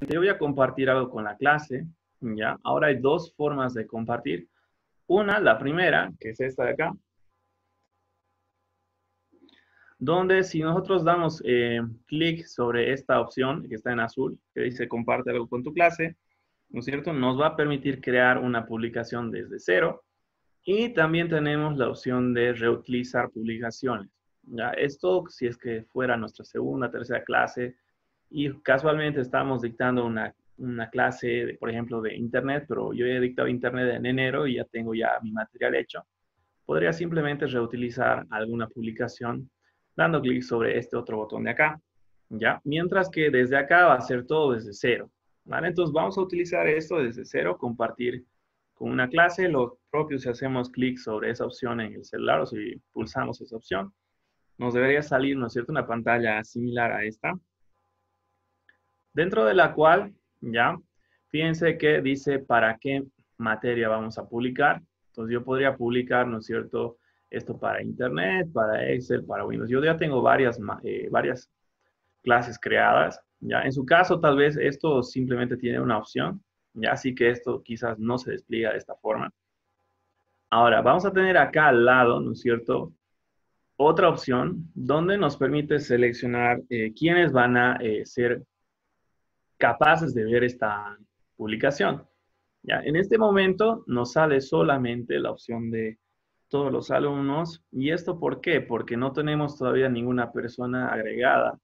yo voy a compartir algo con la clase, ¿ya? Ahora hay dos formas de compartir. Una, la primera, que es esta de acá, donde si nosotros damos clic sobre esta opción que está en azul, que dice comparte algo con tu clase, ¿no es cierto? Nos va a permitir crear una publicación desde cero y también tenemos la opción de reutilizar publicaciones. ¿Ya? Esto si es que fuera nuestra segunda, tercera clase y casualmente estamos dictando una clase, por ejemplo, de Internet, pero yo he dictado Internet en enero y ya tengo ya mi material hecho. Podría simplemente reutilizar alguna publicación dando clic sobre este otro botón de acá, ¿ya? Mientras que desde acá va a ser todo desde cero, ¿vale? Entonces vamos a utilizar esto desde cero, compartir con una clase, lo propio si hacemos clic sobre esa opción en el celular o si pulsamos esa opción, nos debería salir, ¿no es cierto?, una pantalla similar a esta, dentro de la cual, ya, fíjense que dice para qué materia vamos a publicar. Entonces yo podría publicar, ¿no es cierto?, esto para Internet, para Excel, para Windows. Yo ya tengo varias clases creadas, ¿ya? En su caso, tal vez esto simplemente tiene una opción, ¿ya? Así que esto quizás no se despliega de esta forma. Ahora, vamos a tener acá al lado, ¿no es cierto?, otra opción donde nos permite seleccionar quiénes van a ser capaces de ver esta publicación. Ya, en este momento nos sale solamente la opción de todos los alumnos. ¿Y esto por qué? Porque no tenemos todavía ninguna persona agregada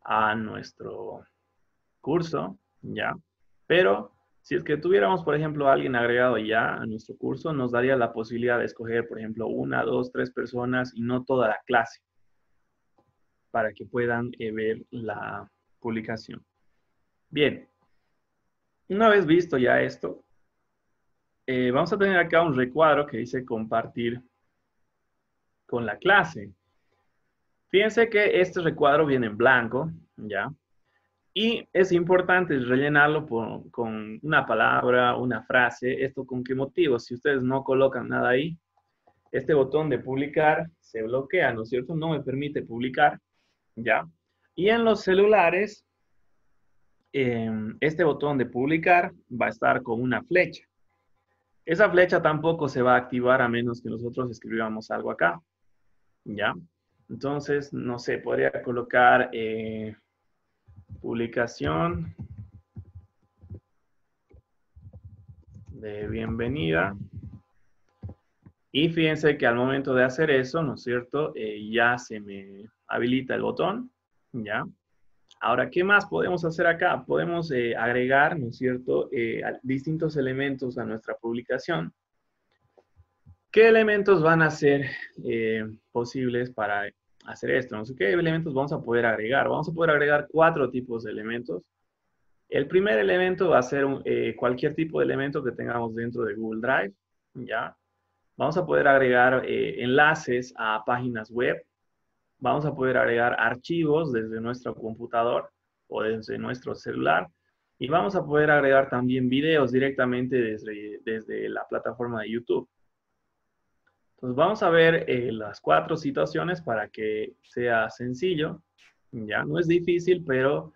a nuestro curso, ¿ya? Pero si es que tuviéramos, por ejemplo, a alguien agregado ya a nuestro curso, nos daría la posibilidad de escoger, por ejemplo, una, dos, tres personas y no toda la clase para que puedan ver la publicación. Bien, una vez visto ya esto, vamos a tener acá un recuadro que dice compartir con la clase. Fíjense que este recuadro viene en blanco, ¿ya? Y es importante rellenarlo con una palabra, una frase. ¿Esto con qué motivo? Si ustedes no colocan nada ahí, este botón de publicar se bloquea, ¿no es cierto? No me permite publicar, ¿ya? Y en los celulares, este botón de publicar va a estar con una flecha. Esa flecha tampoco se va a activar a menos que nosotros escribamos algo acá, ¿ya? Entonces, no sé, podría colocar publicación de bienvenida. Y fíjense que al momento de hacer eso, ¿no es cierto? Ya se me habilita el botón, ¿ya? Ahora, ¿qué más podemos hacer acá? Podemos agregar, ¿no es cierto?, distintos elementos a nuestra publicación. ¿Qué elementos van a ser posibles para hacer esto? No sé qué elementos vamos a poder agregar. Vamos a poder agregar 4 tipos de elementos. El primer elemento va a ser cualquier tipo de elemento que tengamos dentro de Google Drive, ¿ya? Vamos a poder agregar enlaces a páginas web. Vamos a poder agregar archivos desde nuestro computador o desde nuestro celular. Y vamos a poder agregar también videos directamente desde la plataforma de YouTube. Entonces vamos a ver las 4 situaciones para que sea sencillo. Ya no es difícil, pero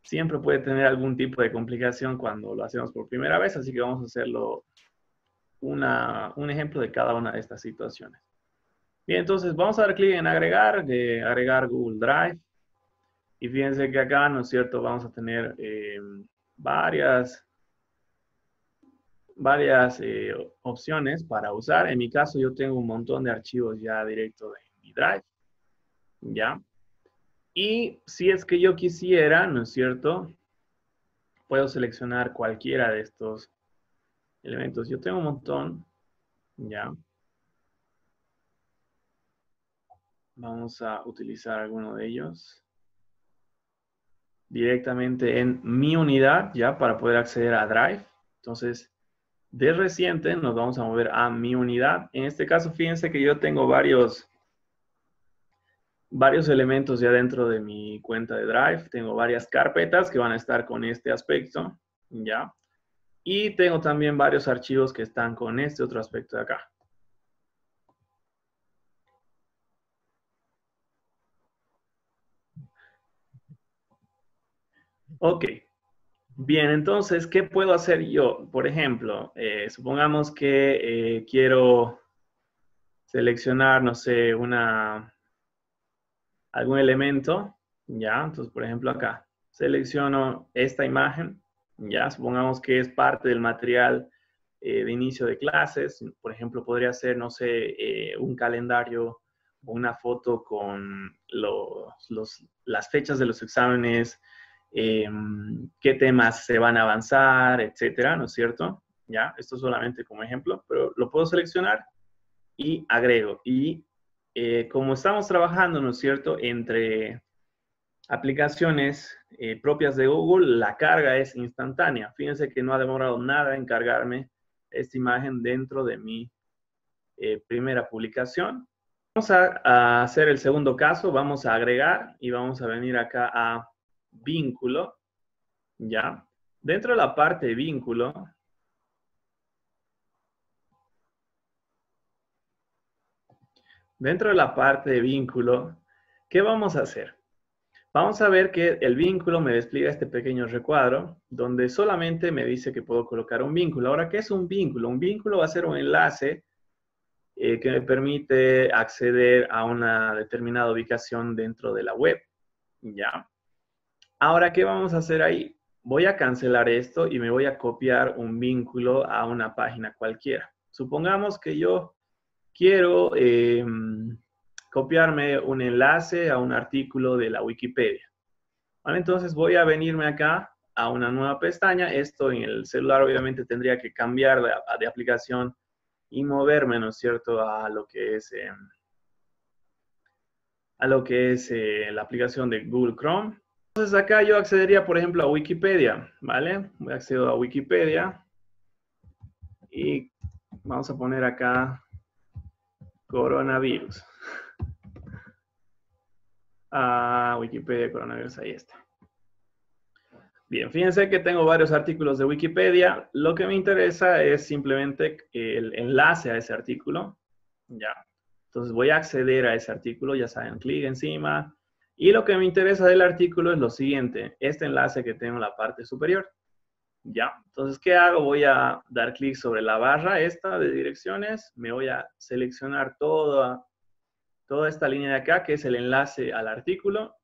siempre puede tener algún tipo de complicación cuando lo hacemos por primera vez, así que vamos a hacerlo un ejemplo de cada una de estas situaciones. Bien, entonces vamos a dar clic en agregar, de agregar Google Drive. Y fíjense que acá, ¿no es cierto?, vamos a tener varias opciones para usar. En mi caso, yo tengo un montón de archivos ya directo de mi Drive, ¿ya? Y si es que yo quisiera, ¿no es cierto?, puedo seleccionar cualquiera de estos elementos. Yo tengo un montón, ¿ya? Vamos a utilizar alguno de ellos directamente en mi unidad, ¿ya? Para poder acceder a Drive. Entonces, de reciente nos vamos a mover a mi unidad. En este caso, fíjense que yo tengo varios elementos ya dentro de mi cuenta de Drive. Tengo varias carpetas que van a estar con este aspecto, ¿ya? Y tengo también varios archivos que están con este otro aspecto de acá. Ok. Bien, entonces, ¿qué puedo hacer yo? Por ejemplo, supongamos que quiero seleccionar, no sé, algún elemento, ¿ya? Entonces, por ejemplo, acá, selecciono esta imagen, ¿ya? Supongamos que es parte del material de inicio de clases. Por ejemplo, podría ser, no sé, un calendario o una foto con las fechas de los exámenes, qué temas se van a avanzar, etcétera, ¿no es cierto? ¿Ya? Esto solamente como ejemplo, pero lo puedo seleccionar y agrego. Y como estamos trabajando, ¿no es cierto?, entre aplicaciones propias de Google, la carga es instantánea. Fíjense que no ha demorado nada en cargarme esta imagen dentro de mi primera publicación. Vamos a hacer el segundo caso, vamos a agregar y vamos a venir acá a vínculo, ¿ya? Dentro de la parte de vínculo, ¿qué vamos a hacer? Vamos a ver que el vínculo me despliega este pequeño recuadro donde solamente me dice que puedo colocar un vínculo. Ahora, ¿qué es un vínculo? Un vínculo va a ser un enlace que me permite acceder a una determinada ubicación dentro de la web. ¿Ya? Ahora, ¿qué vamos a hacer ahí? Voy a cancelar esto y me voy a copiar un vínculo a una página cualquiera. Supongamos que yo quiero copiarme un enlace a un artículo de la Wikipedia. ¿Vale? Entonces voy a venirme acá a una nueva pestaña. Esto en el celular obviamente tendría que cambiar de aplicación y moverme, ¿no es cierto?, a lo que es la aplicación de Google Chrome. Entonces acá yo accedería, por ejemplo, a Wikipedia, ¿vale? Voy a acceder a Wikipedia y vamos a poner acá coronavirus. Wikipedia, coronavirus, ahí está. Bien, fíjense que tengo varios artículos de Wikipedia. Lo que me interesa es simplemente el enlace a ese artículo. Ya. Entonces voy a acceder a ese artículo, ya saben, clic encima. Y lo que me interesa del artículo es lo siguiente, este enlace que tengo en la parte superior. Ya. Entonces, ¿qué hago? Voy a dar clic sobre la barra esta de direcciones. Me voy a seleccionar toda esta línea de acá, que es el enlace al artículo.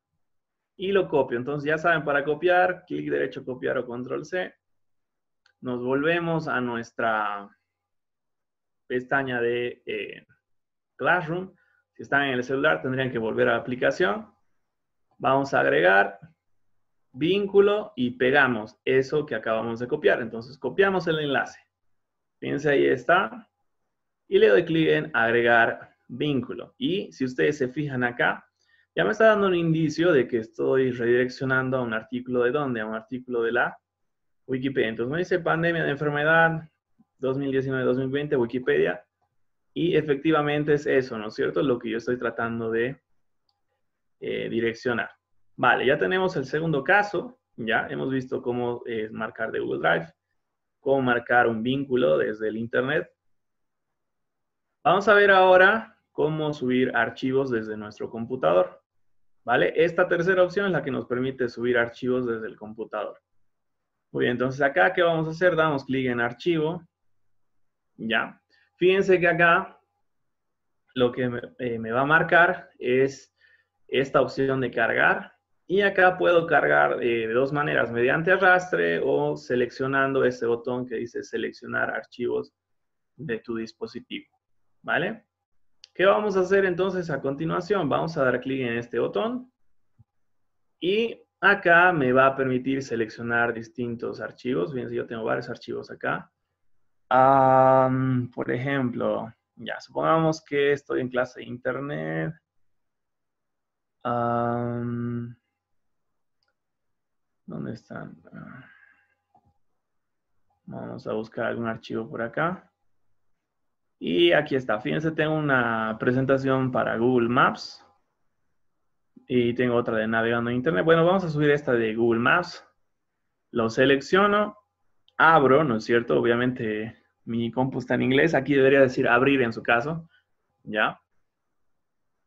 Y lo copio. Entonces ya saben, para copiar, clic derecho, copiar o control C. Nos volvemos a nuestra pestaña de Classroom. Si están en el celular, tendrían que volver a la aplicación. Vamos a agregar vínculo y pegamos eso que acabamos de copiar. Entonces copiamos el enlace. Fíjense, ahí está. Y le doy clic en agregar vínculo. Y si ustedes se fijan acá, ya me está dando un indicio de que estoy redireccionando a un artículo de ¿dónde? A un artículo de la Wikipedia. Entonces me dice pandemia de enfermedad 2019-2020 Wikipedia. Y efectivamente es eso, ¿no es cierto? Lo que yo estoy tratando de direccionar. Vale, ya tenemos el segundo caso. Ya hemos visto cómo marcar de Google Drive, cómo marcar un vínculo desde el Internet. Vamos a ver ahora cómo subir archivos desde nuestro computador. ¿Vale? Esta tercera opción es la que nos permite subir archivos desde el computador. Muy bien, entonces acá, ¿qué vamos a hacer? Damos clic en archivo. Ya. Fíjense que acá lo que me va a marcar es esta opción de cargar. Y acá puedo cargar de dos maneras, mediante arrastre o seleccionando ese botón que dice seleccionar archivos de tu dispositivo. ¿Vale? ¿Qué vamos a hacer entonces a continuación? Vamos a dar clic en este botón y acá me va a permitir seleccionar distintos archivos. Fíjense, yo tengo varios archivos acá. Por ejemplo, ya, supongamos que estoy en clase de internet. ¿Dónde están? Vamos a buscar algún archivo por acá. Y aquí está. Fíjense, tengo una presentación para Google Maps. Y tengo otra de navegando en internet. Bueno, vamos a subir esta de Google Maps. Lo selecciono. Abro, ¿no es cierto? Obviamente mi compu está en inglés. Aquí debería decir abrir en su caso. ¿Ya?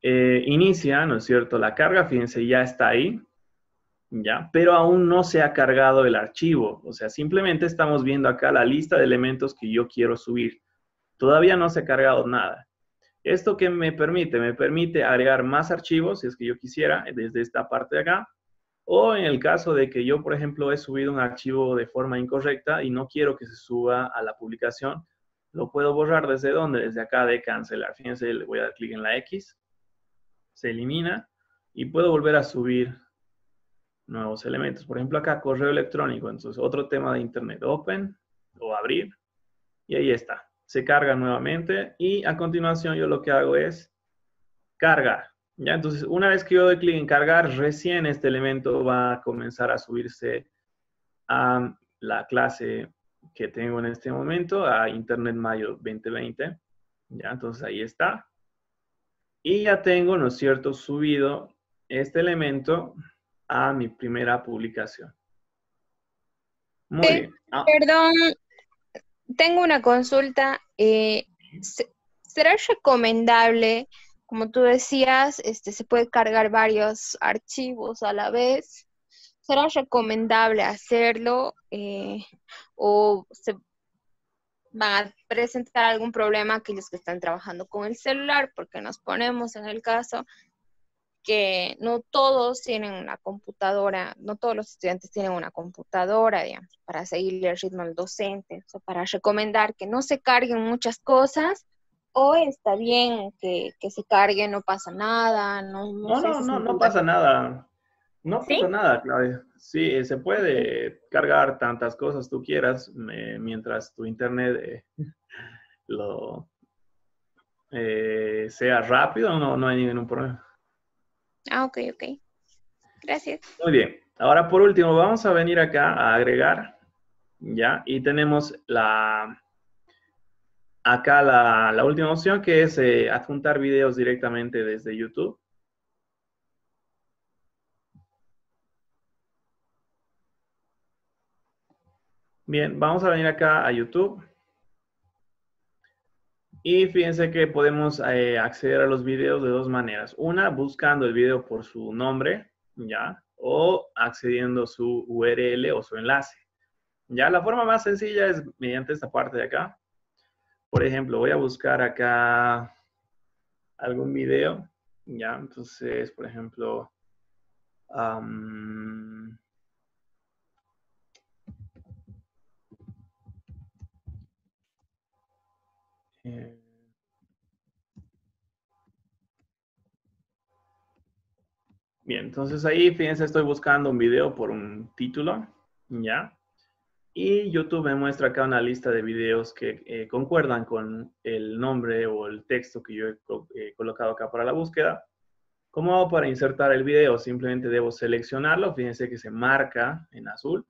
Inicia, ¿no es cierto? La carga. Fíjense, ya está ahí. ¿ya? Pero aún no se ha cargado el archivo. O sea, simplemente estamos viendo acá la lista de elementos que yo quiero subir. Todavía no se ha cargado nada. ¿Esto qué me permite? Me permite agregar más archivos, si es que yo quisiera, desde esta parte de acá. O en el caso de que yo, por ejemplo, he subido un archivo de forma incorrecta y no quiero que se suba a la publicación, lo puedo borrar ¿desde dónde? Desde acá de cancelar. Fíjense, le voy a dar clic en la X, se elimina y puedo volver a subir nuevos elementos. Por ejemplo, acá correo electrónico. Entonces, otro tema de internet, open o abrir. Y ahí está. Se carga nuevamente y a continuación yo lo que hago es cargar. ¿Ya? Entonces, una vez que yo doy clic en cargar, recién este elemento va a comenzar a subirse a la clase que tengo en este momento, a Internet Mayo 2020. ¿Ya? Entonces, ahí está. Y ya tengo, ¿no es cierto?, subido este elemento a mi primera publicación. Muy bien. Perdón, tengo una consulta. ¿Será recomendable, como tú decías, se puede cargar varios archivos a la vez? ¿Será recomendable hacerlo o se van a presentar algún problema aquellos que están trabajando con el celular? Porque nos ponemos en el caso que no todos tienen una computadora, no todos los estudiantes tienen una computadora, digamos, para seguirle el ritmo al docente, o sea, para recomendar que no se carguen muchas cosas, o está bien que se carguen, no pasa nada, no sé si se No entiende. pasa nada. No pasa ¿Sí? nada, Claudia. Sí, se Ok. puede cargar tantas cosas tú quieras mientras tu internet lo sea rápido, no hay ningún problema. Ah, ok, ok. Gracias. Muy bien. Ahora, por último, vamos a venir acá a agregar, ¿ya? Y tenemos acá la última opción que es adjuntar videos directamente desde YouTube. Bien, vamos a venir acá a YouTube. Y fíjense que podemos acceder a los videos de dos maneras. Una, buscando el video por su nombre, ¿ya? O accediendo a su URL o su enlace. Ya, la forma más sencilla es mediante esta parte de acá. Por ejemplo, voy a buscar acá algún video, ¿ya? Entonces, por ejemplo, um, eh, bien, entonces ahí, fíjense, estoy buscando un video por un título, ¿ya? Y YouTube me muestra acá una lista de videos que concuerdan con el nombre o el texto que yo he colocado acá para la búsqueda. ¿Cómo hago para insertar el video? Simplemente debo seleccionarlo. Fíjense que se marca en azul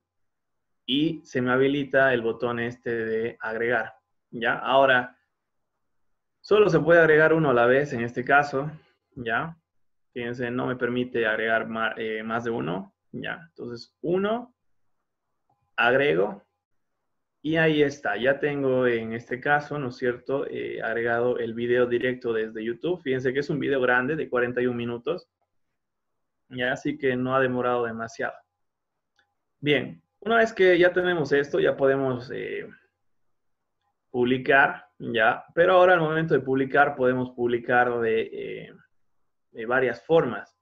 y se me habilita el botón este de agregar. ¿Ya? Ahora, solo se puede agregar uno a la vez en este caso. ¿Ya? Fíjense, no me permite agregar más de uno. ¿Ya? Entonces, uno, agrego. Y ahí está, ya tengo en este caso, ¿no es cierto?, agregado el video directo desde YouTube. Fíjense que es un video grande de 41 minutos, ya así que no ha demorado demasiado. Bien, una vez que ya tenemos esto, ya podemos publicar, ya, pero ahora al momento de publicar podemos publicar de varias formas.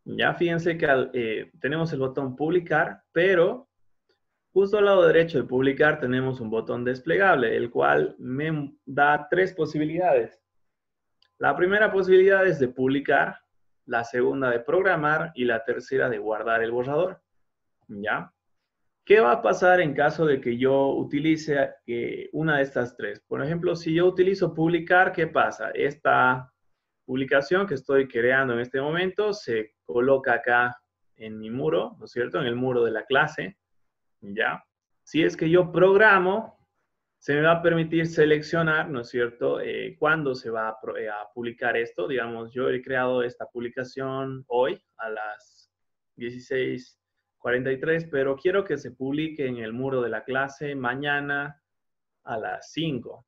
Ya fíjense que tenemos el botón publicar, pero justo al lado derecho de publicar tenemos un botón desplegable, el cual me da tres posibilidades. La primera posibilidad es de publicar, la segunda de programar y la tercera de guardar el borrador. ¿Ya? ¿Qué va a pasar en caso de que yo utilice una de estas tres? Por ejemplo, si yo utilizo publicar, ¿qué pasa? Esta publicación que estoy creando en este momento se coloca acá en mi muro, ¿no es cierto? En el muro de la clase. ¿Ya? Si es que yo programo, se me va a permitir seleccionar, ¿no es cierto?, cuándo se va a publicar esto. Digamos, yo he creado esta publicación hoy a las 16:43, pero quiero que se publique en el muro de la clase mañana a las 5.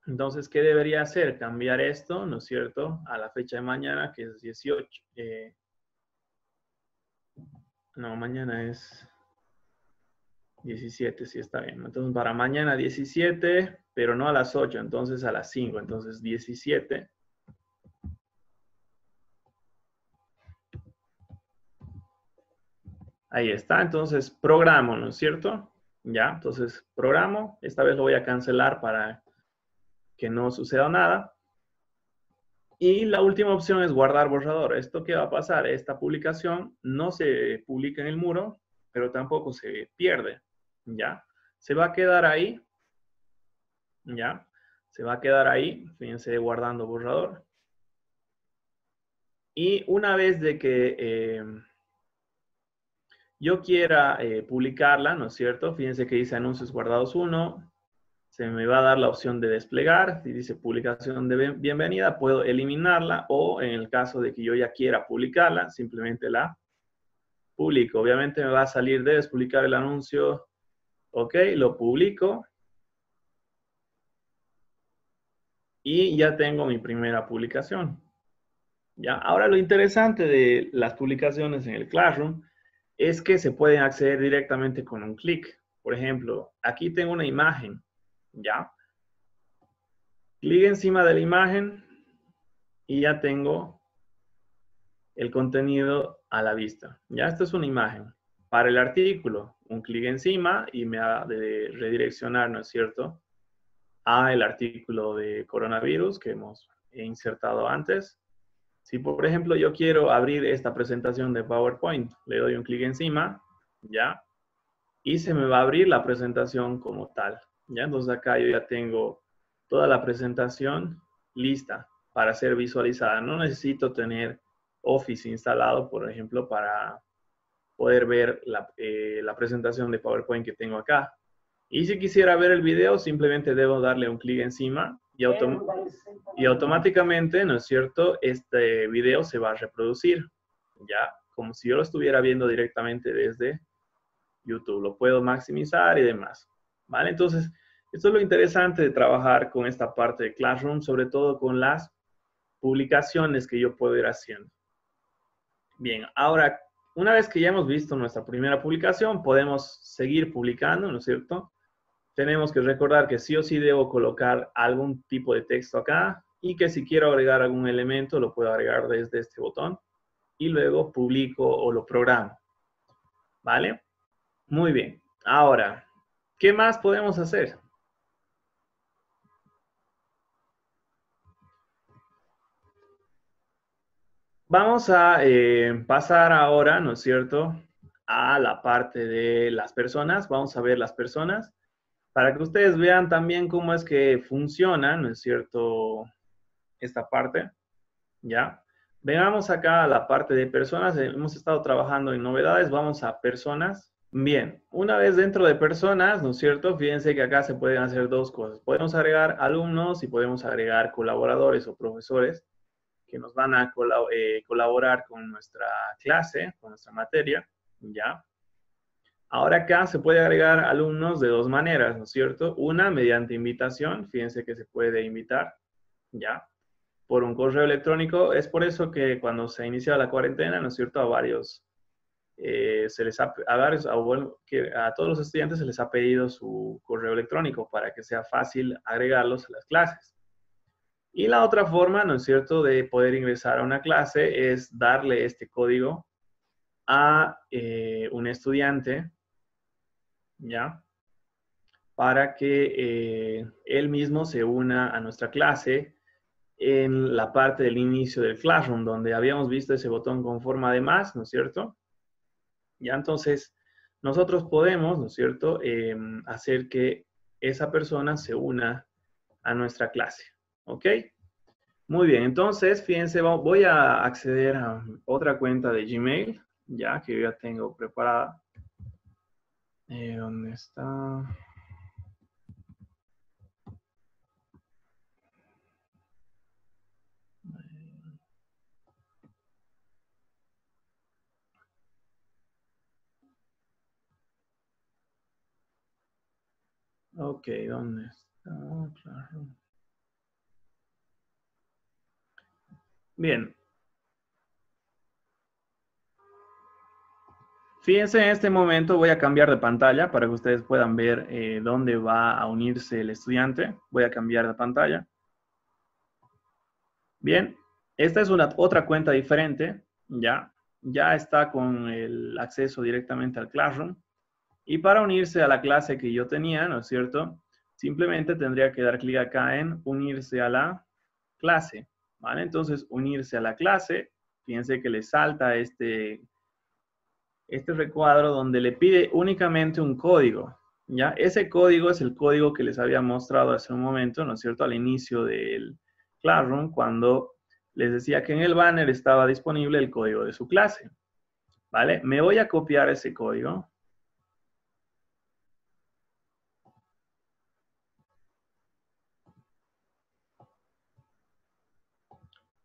Entonces, ¿qué debería hacer? Cambiar esto, ¿no es cierto?, a la fecha de mañana, que es 18. No, mañana es 17, sí está bien. Entonces, para mañana 17, pero no a las 8, entonces a las 5. Entonces, 17. Ahí está. Entonces, programo, ¿no es cierto? Ya, entonces, programo. Esta vez lo voy a cancelar para que no suceda nada. Y la última opción es guardar borrador. ¿Esto qué va a pasar? Esta publicación no se publica en el muro, pero tampoco se pierde, ¿ya? Se va a quedar ahí, ¿ya? Se va a quedar ahí, fíjense, guardando borrador. Y una vez de que yo quiera publicarla, ¿no es cierto? Fíjense que dice anuncios guardados 1, se me va a dar la opción de desplegar. Si dice publicación de bienvenida, puedo eliminarla o en el caso de que yo ya quiera publicarla, simplemente la publico. Obviamente me va a salir debes publicar el anuncio. Ok, lo publico. Y ya tengo mi primera publicación. ¿Ya? Ahora lo interesante de las publicaciones en el Classroom es que se pueden acceder directamente con un clic. Por ejemplo, aquí tengo una imagen. ¿Ya? Clic encima de la imagen y ya tengo el contenido a la vista. Ya, esta es una imagen. Para el artículo, un clic encima y me va a redireccionar, ¿no es cierto?, a el artículo de coronavirus que hemos insertado antes. Si, por ejemplo, yo quiero abrir esta presentación de PowerPoint, le doy un clic encima, ¿ya? Y se me va a abrir la presentación como tal, ¿ya? Entonces acá yo ya tengo toda la presentación lista para ser visualizada. No necesito tener Office instalado, por ejemplo, para poder ver la presentación de PowerPoint que tengo acá. Y si quisiera ver el video, simplemente debo darle un clic encima y automáticamente, ¿no es cierto?, este video se va a reproducir, ya, como si yo lo estuviera viendo directamente desde YouTube. Lo puedo maximizar y demás, ¿vale? Entonces, esto es lo interesante de trabajar con esta parte de Classroom, sobre todo con las publicaciones que yo puedo ir haciendo. Bien, ahora, una vez que ya hemos visto nuestra primera publicación, podemos seguir publicando, ¿no es cierto? Tenemos que recordar que sí o sí debo colocar algún tipo de texto acá y que si quiero agregar algún elemento lo puedo agregar desde este botón y luego publico o lo programo. ¿Vale? Muy bien. Ahora, ¿qué más podemos hacer? Vamos a pasar ahora, ¿no es cierto?, a la parte de las personas. Vamos a ver las personas para que ustedes vean también cómo es que funciona, ¿no es cierto?, esta parte, ¿ya? Veamos acá la parte de personas. Hemos estado trabajando en novedades. Vamos a personas. Bien, una vez dentro de personas, ¿no es cierto? Fíjense que acá se pueden hacer dos cosas. Podemos agregar alumnos y podemos agregar colaboradores o profesores que nos van a colaborar con nuestra clase, con nuestra materia, ¿ya? Ahora acá se puede agregar alumnos de dos maneras, ¿no es cierto? Una, mediante invitación. Fíjense que se puede invitar, ¿ya?, por un correo electrónico. Es por eso que cuando se inicia la cuarentena, ¿no es cierto?, a varios, a todos los estudiantes se les ha pedido su correo electrónico para que sea fácil agregarlos a las clases. Y la otra forma, ¿no es cierto?, de poder ingresar a una clase es darle este código a un estudiante, ¿ya?, para que él mismo se una a nuestra clase en la parte del inicio del Classroom, donde habíamos visto ese botón con forma de más, ¿no es cierto? Ya, entonces, nosotros podemos, ¿no es cierto?, hacer que esa persona se una a nuestra clase, ¿ok? Muy bien, entonces, fíjense, voy a acceder a otra cuenta de Gmail, ya que yo ya tengo preparada. ¿Dónde está? Ok, ¿dónde está? Claro. Bien. Fíjense, en este momento voy a cambiar de pantalla para que ustedes puedan ver dónde va a unirse el estudiante. Voy a cambiar de pantalla. Bien, esta es otra cuenta diferente, ya está con el acceso directamente al Classroom. Y para unirse a la clase que yo tenía, ¿no es cierto? Simplemente tendría que dar clic acá en unirse a la clase, ¿vale? Entonces, unirse a la clase, fíjense que le salta este recuadro donde le pide únicamente un código, ¿ya? Ese código es el código que les había mostrado hace un momento, ¿no es cierto? Al inicio del Classroom, cuando les decía que en el banner estaba disponible el código de su clase, ¿vale? Me voy a copiar ese código.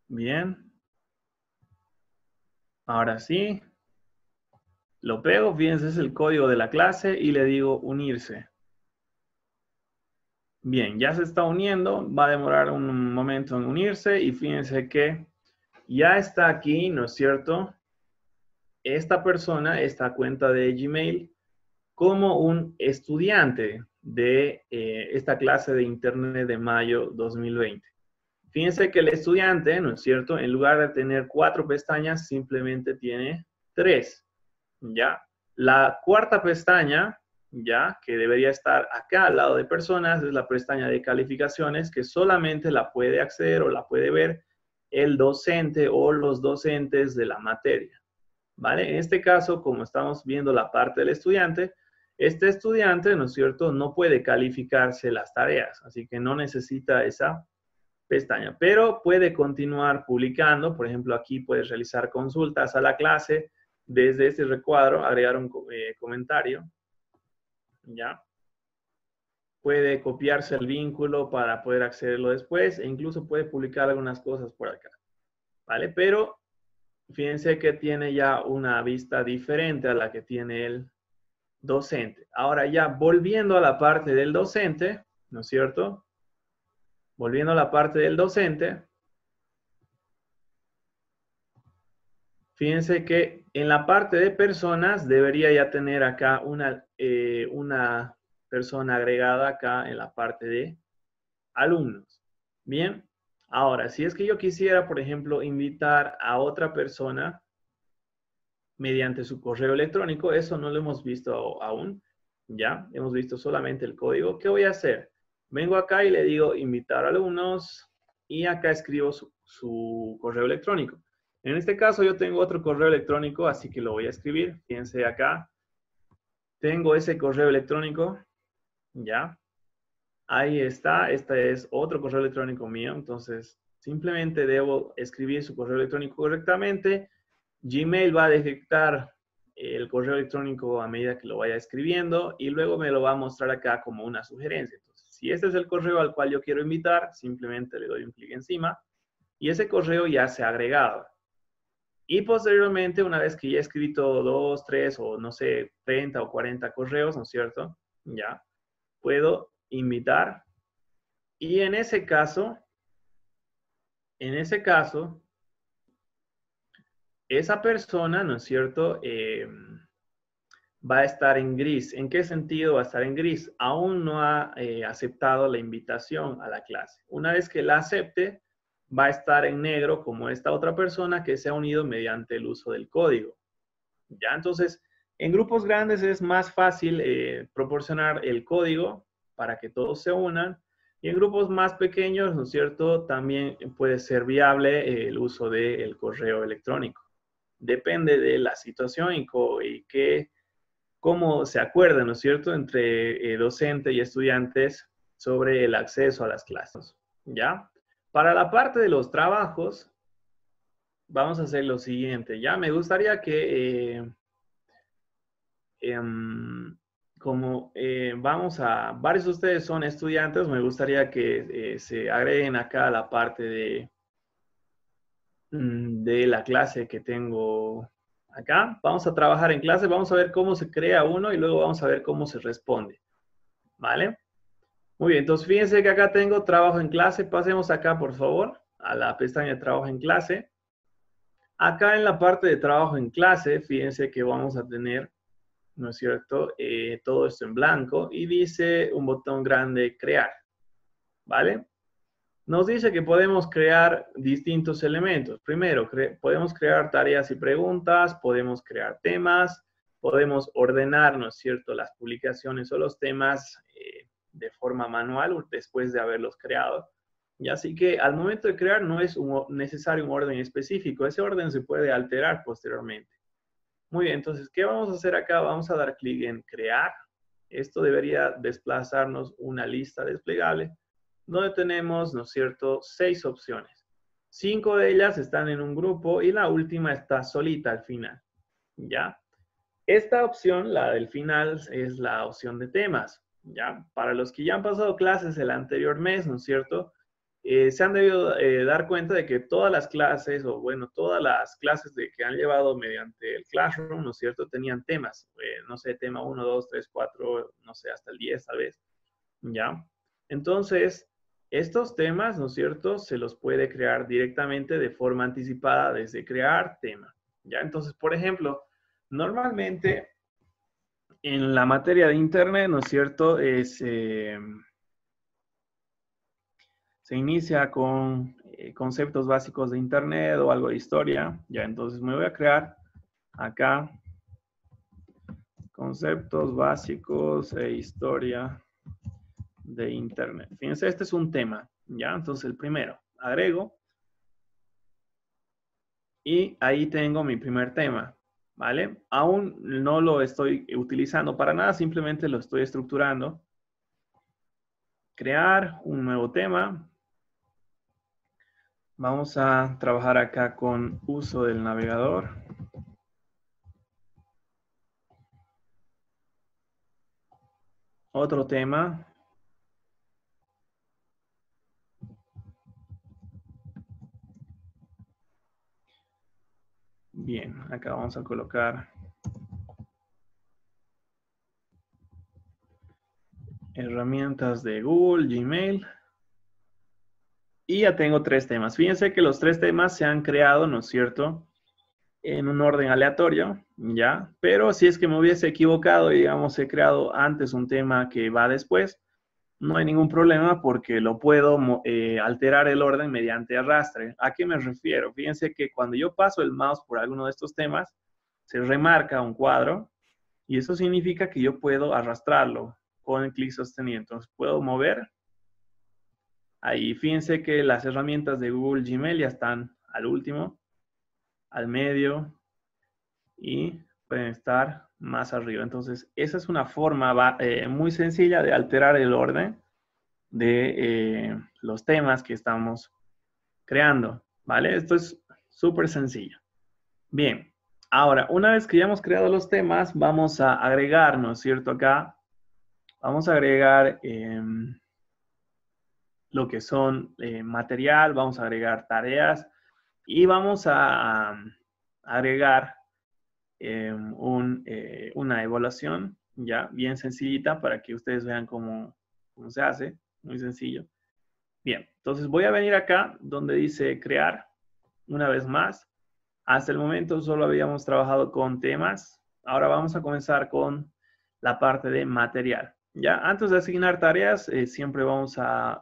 Bien. Ahora sí. Lo pego, fíjense, es el código de la clase y le digo unirse. Bien, ya se está uniendo, va a demorar un momento en unirse y fíjense que ya está aquí, ¿no es cierto? Esta persona, esta cuenta de Gmail, como un estudiante de esta clase de Internet de mayo 2020. Fíjense que el estudiante, ¿no es cierto? En lugar de tener 4 pestañas, simplemente tiene 3. ¿Ya? La cuarta pestaña, ¿ya? Que debería estar acá al lado de personas, es la pestaña de calificaciones, que solamente la puede acceder o la puede ver el docente o los docentes de la materia, ¿vale? En este caso, como estamos viendo la parte del estudiante, este estudiante, ¿no es cierto?, no puede calificarse las tareas, así que no necesita esa pestaña, pero puede continuar publicando. Por ejemplo, aquí puedes realizar consultas a la clase. Desde este recuadro, agregar un comentario, ¿ya? Puede copiarse el vínculo para poder accederlo después e incluso puede publicar algunas cosas por acá, ¿vale? Pero fíjense que tiene ya una vista diferente a la que tiene el docente. Ahora ya volviendo a la parte del docente, ¿no es cierto? Volviendo a la parte del docente, fíjense que en la parte de personas debería ya tener acá una persona agregada acá en la parte de alumnos. Bien, ahora, si es que yo quisiera, por ejemplo, invitar a otra persona mediante su correo electrónico, eso no lo hemos visto aún, ¿ya? Hemos visto solamente el código. ¿Qué voy a hacer? Vengo acá y le digo invitar alumnos y acá escribo su correo electrónico. En este caso yo tengo otro correo electrónico, así que lo voy a escribir. Fíjense acá. Tengo ese correo electrónico, ¿ya? Ahí está. Este es otro correo electrónico mío. Entonces, simplemente debo escribir su correo electrónico correctamente. Gmail va a detectar el correo electrónico a medida que lo vaya escribiendo y luego me lo va a mostrar acá como una sugerencia. Entonces, si este es el correo al cual yo quiero invitar, simplemente le doy un clic encima y ese correo ya se ha agregado. Y posteriormente, una vez que ya he escrito 2, 3 o no sé, 30 o 40 correos, ¿no es cierto? Ya, puedo invitar. Y en ese caso, esa persona, ¿no es cierto? Va a estar en gris. ¿En qué sentido va a estar en gris? Aún no ha aceptado la invitación a la clase. Una vez que la acepte, va a estar en negro como esta otra persona que se ha unido mediante el uso del código. ¿Ya? Entonces, en grupos grandes es más fácil proporcionar el código para que todos se unan. Y en grupos más pequeños, ¿no es cierto? También puede ser viable el uso del correo electrónico. Depende de la situación y cómo se acuerda, ¿no es cierto?, entre docente y estudiantes sobre el acceso a las clases, ¿ya? Para la parte de los trabajos, vamos a hacer lo siguiente, ¿ya? Me gustaría que, varios de ustedes son estudiantes, me gustaría que se agreguen acá a la parte de la clase que tengo acá. Vamos a trabajar en clase, vamos a ver cómo se crea uno y luego vamos a ver cómo se responde, ¿vale? Muy bien, entonces fíjense que acá tengo trabajo en clase. Pasemos acá, por favor, a la pestaña de trabajo en clase. Acá en la parte de trabajo en clase, fíjense que vamos a tener ¿no es cierto? Todo esto en blanco y dice un botón grande, crear, ¿vale? Nos dice que podemos crear distintos elementos. Primero, podemos crear tareas y preguntas, podemos crear temas, podemos ordenar, ¿no es cierto?, las publicaciones o los temas de forma manual después de haberlos creado. Y así que al momento de crear no es necesario un orden específico. Ese orden se puede alterar posteriormente. Muy bien, entonces, ¿qué vamos a hacer acá? Vamos a dar clic en crear. Esto debería desplazarnos una lista desplegable donde tenemos, ¿no es cierto?, 6 opciones. 5 de ellas están en un grupo y la última está solita al final, ¿ya? Esta opción, la del final, es la opción de temas, ¿ya? Para los que ya han pasado clases el anterior mes, ¿no es cierto?, se han debido dar cuenta de que todas las clases, o bueno, todas las clases que han llevado mediante el Classroom, ¿no es cierto?, tenían temas, no sé, tema 1, 2, 3, 4, no sé, hasta el 10 tal vez, ¿ya? Entonces, estos temas, ¿no es cierto?, se los puede crear directamente de forma anticipada desde crear tema, ¿ya? Entonces, por ejemplo, normalmente en la materia de Internet, ¿no es cierto?, se inicia con conceptos básicos de Internet o algo de historia, ¿ya? Entonces me voy a crear acá conceptos básicos e historia de Internet. Fíjense, este es un tema, ¿ya? Entonces el primero, agrego y ahí tengo mi primer tema, ¿vale? Aún no lo estoy utilizando para nada, simplemente lo estoy estructurando. Crear un nuevo tema. Vamos a trabajar acá con uso del navegador. Otro tema. Bien, acá vamos a colocar herramientas de Google, Gmail. Y ya tengo 3 temas. Fíjense que los 3 temas se han creado, ¿no es cierto?, en un orden aleatorio, ¿ya? Pero si es que me hubiese equivocado y, digamos, he creado antes un tema que va después, no hay ningún problema porque lo puedo alterar el orden mediante arrastre. ¿A qué me refiero? Fíjense que cuando yo paso el mouse por alguno de estos temas, se remarca un cuadro y eso significa que yo puedo arrastrarlo con el clic sostenido. Entonces puedo mover. Ahí fíjense que las herramientas de Google Gmail ya están al último, al medio y pueden estar más arriba. Entonces esa es una forma muy sencilla de alterar el orden de los temas que estamos creando, ¿vale? Esto es súper sencillo. Bien, ahora, una vez que ya hemos creado los temas, vamos a agregar, ¿no es cierto? Acá vamos a agregar lo que son material, vamos a agregar tareas y vamos a agregar una evaluación, ya, bien sencillita para que ustedes vean cómo se hace, muy sencillo. Bien, entonces voy a venir acá donde dice crear, una vez más. Hasta el momento solo habíamos trabajado con temas. Ahora vamos a comenzar con la parte de material. Ya, antes de asignar tareas, siempre vamos a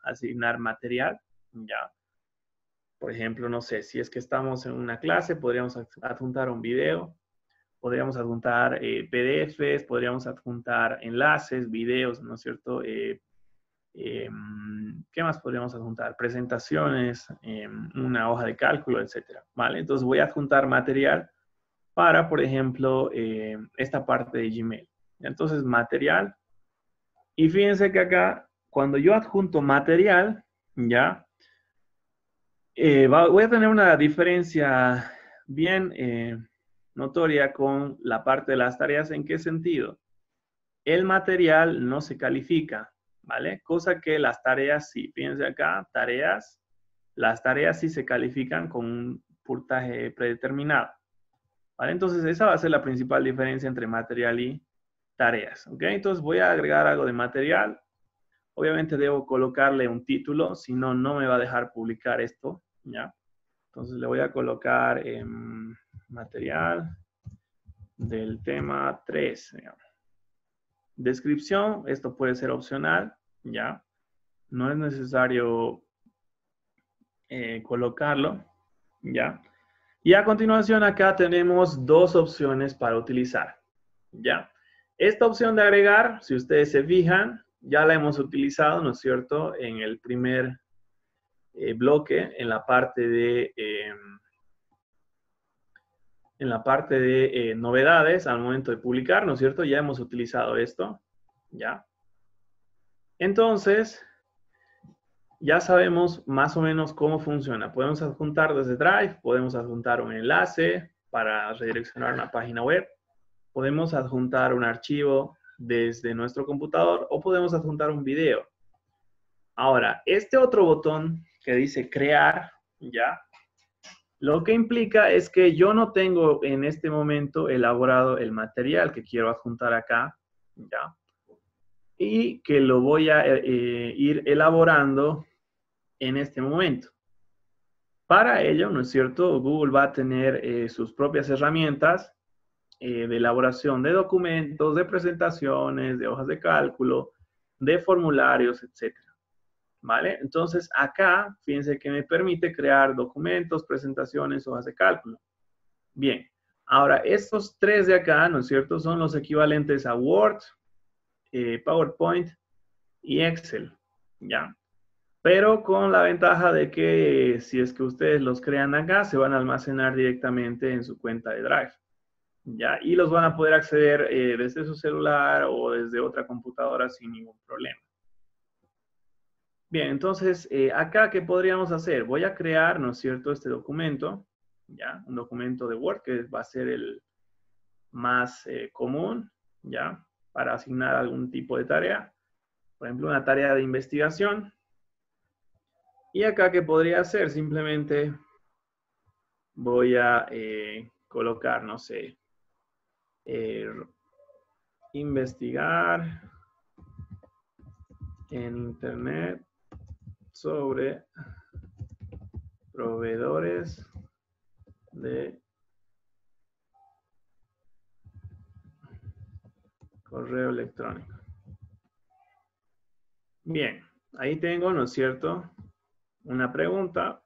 asignar material. Ya, por ejemplo, no sé, si es que estamos en una clase, podríamos adjuntar un video, podríamos adjuntar PDFs, podríamos adjuntar enlaces, videos, ¿no es cierto? ¿Qué más podríamos adjuntar? Presentaciones, una hoja de cálculo, etcétera, ¿vale? Entonces voy a adjuntar material para, por ejemplo, esta parte de Gmail. Entonces, material. Y fíjense que acá, cuando yo adjunto material, ya, voy a tener una diferencia bien notoria con la parte de las tareas. ¿En qué sentido? El material no se califica, ¿vale? Cosa que las tareas sí. Fíjense acá, tareas. Las tareas sí se califican con un puntaje predeterminado, ¿vale? Entonces, esa va a ser la principal diferencia entre material y tareas, ¿ok? Entonces, voy a agregar algo de material. Obviamente, debo colocarle un título, si no, no me va a dejar publicar esto, ¿ya? Entonces, le voy a colocar material del tema 3. Digamos. Descripción, esto puede ser opcional, ¿ya? No es necesario colocarlo, ¿ya? Y a continuación acá tenemos dos opciones para utilizar, ¿ya? Esta opción de agregar, si ustedes se fijan, ya la hemos utilizado, ¿no es cierto?, en el primer bloque, en la parte de novedades al momento de publicar, ¿no es cierto? Ya hemos utilizado esto, ¿ya? Entonces, ya sabemos más o menos cómo funciona. Podemos adjuntar desde Drive, podemos adjuntar un enlace para redireccionar una página web, podemos adjuntar un archivo desde nuestro computador o podemos adjuntar un video. Ahora, este otro botón que dice crear, ¿ya? Lo que implica es que yo no tengo en este momento elaborado el material que quiero adjuntar acá, ¿ya? Y que lo voy a ir elaborando en este momento. Para ello, ¿no es cierto? Google va a tener sus propias herramientas de elaboración de documentos, de presentaciones, de hojas de cálculo, de formularios, etc. ¿Vale? Entonces, acá, fíjense que me permite crear documentos, presentaciones, hojas de cálculo. Bien, ahora, estos tres de acá, ¿no es cierto? Son los equivalentes a Word, PowerPoint y Excel, ¿ya? Pero con la ventaja de que si es que ustedes los crean acá, se van a almacenar directamente en su cuenta de Drive, ¿ya? Y los van a poder acceder desde su celular o desde otra computadora sin ningún problema. Bien, entonces, acá, ¿qué podríamos hacer? Voy a crear, ¿no es cierto?, este documento, ¿ya? Un documento de Word que va a ser el más común, ¿ya? Para asignar algún tipo de tarea. Por ejemplo, una tarea de investigación. Y acá, ¿qué podría hacer? Simplemente voy a colocar, no sé, investigar en Internet sobre proveedores de correo electrónico. Bien, ahí tengo, ¿no es cierto?, una pregunta.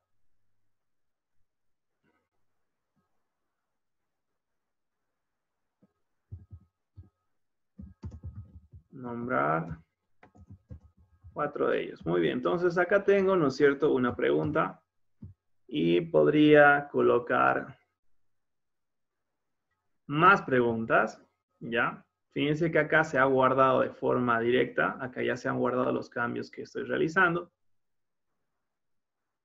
Nombrar 4 de ellos. Muy bien, entonces acá tengo, ¿no es cierto?, una pregunta y podría colocar más preguntas, ¿ya? Fíjense que acá se ha guardado de forma directa, acá ya se han guardado los cambios que estoy realizando.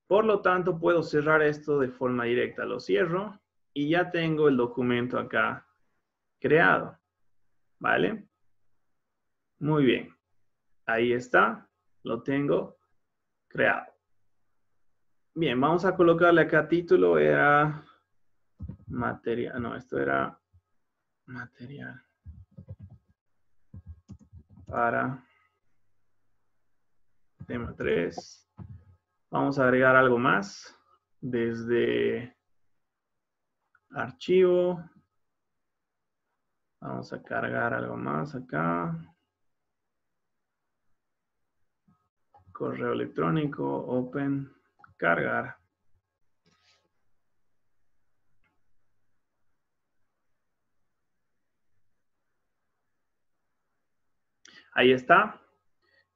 Por lo tanto, puedo cerrar esto de forma directa. Lo cierro y ya tengo el documento acá creado, ¿vale? Muy bien, ahí está, lo tengo creado. Bien, vamos a colocarle acá título, era material, no, esto era material para tema 3. Vamos a agregar algo más desde archivo. Vamos a cargar algo más acá. Correo electrónico, open, cargar. Ahí está.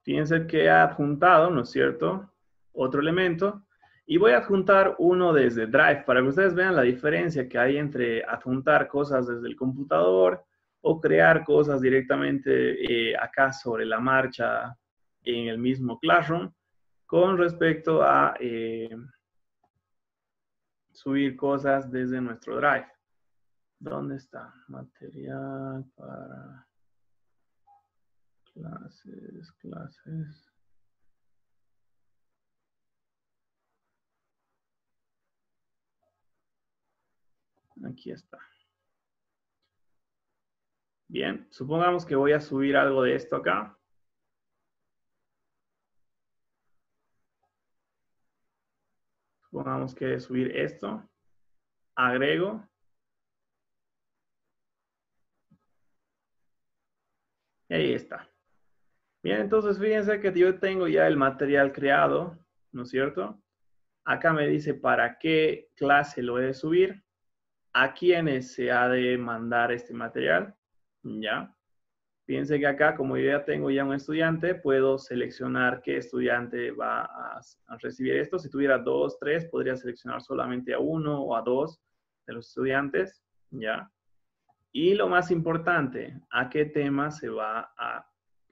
Fíjense que he adjuntado, ¿no es cierto?, otro elemento. Y voy a adjuntar uno desde Drive para que ustedes vean la diferencia que hay entre adjuntar cosas desde el computador o crear cosas directamente acá sobre la marcha en el mismo Classroom con respecto a subir cosas desde nuestro Drive. ¿Dónde está? Material para clases. Aquí está. Bien, supongamos que voy a subir algo de esto acá. Supongamos que subir esto. Agrego. Y ahí está. Bien, entonces fíjense que yo tengo ya el material creado, ¿no es cierto? Acá me dice para qué clase lo he de subir, a quiénes se ha de mandar este material, ¿ya? Fíjense que acá, como yo ya tengo ya un estudiante, puedo seleccionar qué estudiante va a recibir esto. Si tuviera 2, 3, podría seleccionar solamente a 1 o a 2 de los estudiantes, ¿ya? Y lo más importante, ¿a qué tema se va a